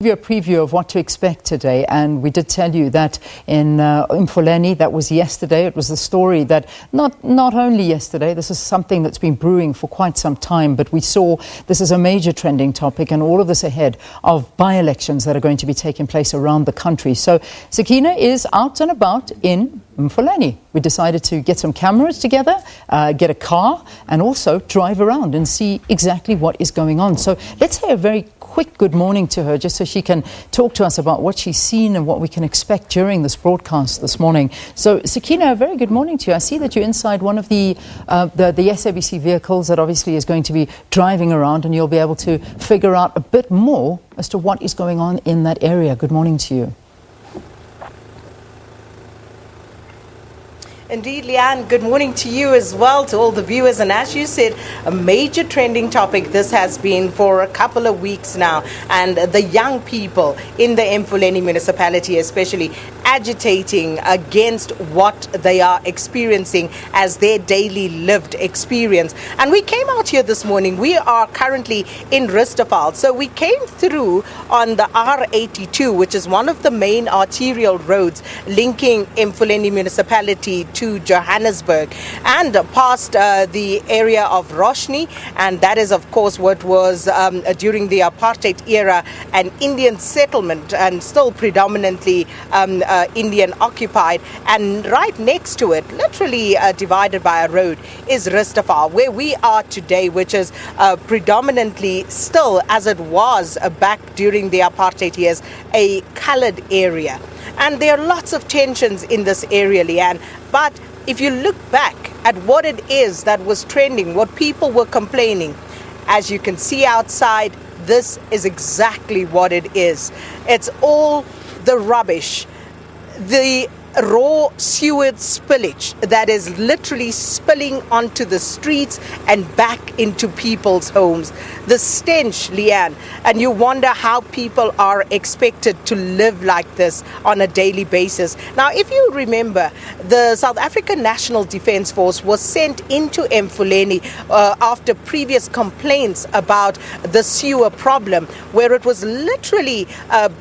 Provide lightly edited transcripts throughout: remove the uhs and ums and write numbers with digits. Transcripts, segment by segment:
You a preview of what to expect today, and we did tell you that in Mfuleni, that was yesterday. It was the story that not only yesterday, this is something that's been brewing for quite some time, but we saw this is a major trending topic, and all of this ahead of by-elections that are going to be taking place around the country. So Sakina is out and about in Mfuleni. We decided to get some cameras together, get a car, and also drive around and see exactly what is going on. So let's say a very quick good morning to her, just so she can talk to us about what she's seen and what we can expect during this broadcast this morning. So Sakina, a very good morning to you. I see that you're inside one of the SABC vehicles that obviously is going to be driving around, and you'll be able to figure out a bit more as to what is going on in that area. Good morning to you. Indeed, Leanne, good morning to you as well, to all the viewers. And as you said, a major trending topic this has been for a couple of weeks now. And the young people in the Mfuleni municipality especially agitating against what they are experiencing as their daily lived experience. And we came out here this morning. We are currently in Rustafal. So we came through on the R82, which is one of the main arterial roads linking Mfuleni municipality to Johannesburg, and past the area of Roshni, and that is of course what was during the apartheid era an Indian settlement, and still predominantly Indian occupied. And right next to it, literally divided by a road, is Rustafal, where we are today, which is predominantly still, as it was back during the apartheid years, a coloured area. And there are lots of tensions in this area, Leanne. But if you look back at what it is that was trending, what people were complaining, as you can see outside, this is exactly what it is. It's all the rubbish, the raw sewage spillage that is literally spilling onto the streets and back into people's homes. The stench, Leanne, and you wonder how people are expected to live like this on a daily basis. Now, if you remember, the South African National Defence Force was sent into Mfuleni after previous complaints about the sewer problem, where it was literally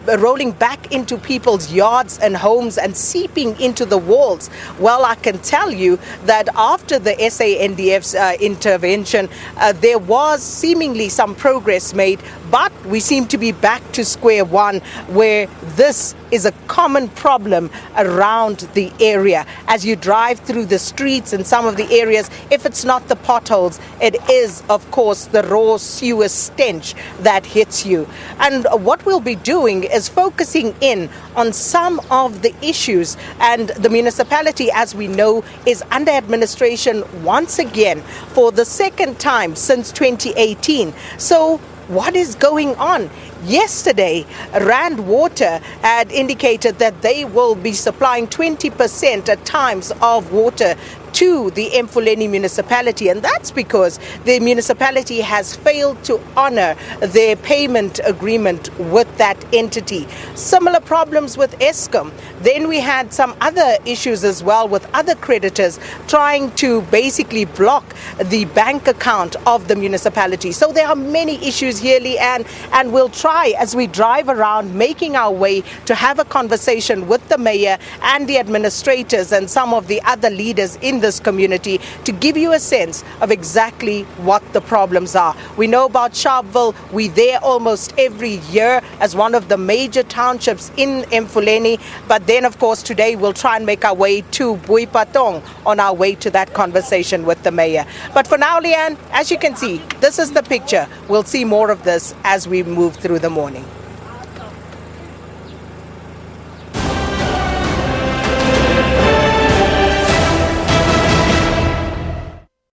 rolling back into people's yards and homes and seeping into the walls. Well, I can tell you that after the SANDF's intervention, there was seemingly some progress made, but we seem to be back to square one, where this is a common problem around the area. As you drive through the streets in some of the areas, if it's not the potholes, it is, of course, the raw sewer stench that hits you. And what we'll be doing is focusing in on some of the issues. And the municipality, as we know, is under administration once again for the second time since 2018. So what is going on? Yesterday, Rand Water had indicated that they will be supplying 20% at times of water to the Mfuleni municipality, and that's because the municipality has failed to honor their payment agreement with that entity. Similar problems with Eskom. Then we had some other issues as well with other creditors trying to basically block the bank account of the municipality. So there are many issues here, Leanne, and we'll try as we drive around, making our way to have a conversation with the mayor and the administrators and some of the other leaders in this community to give you a sense of exactly what the problems are. We know about Sharpeville. We're there almost every year as one of the major townships in Mfuleni. But then, of course, today we'll try and make our way to Boipatong on our way to that conversation with the mayor. But for now, Leanne, as you can see, this is the picture. We'll see more of this as we move through the morning.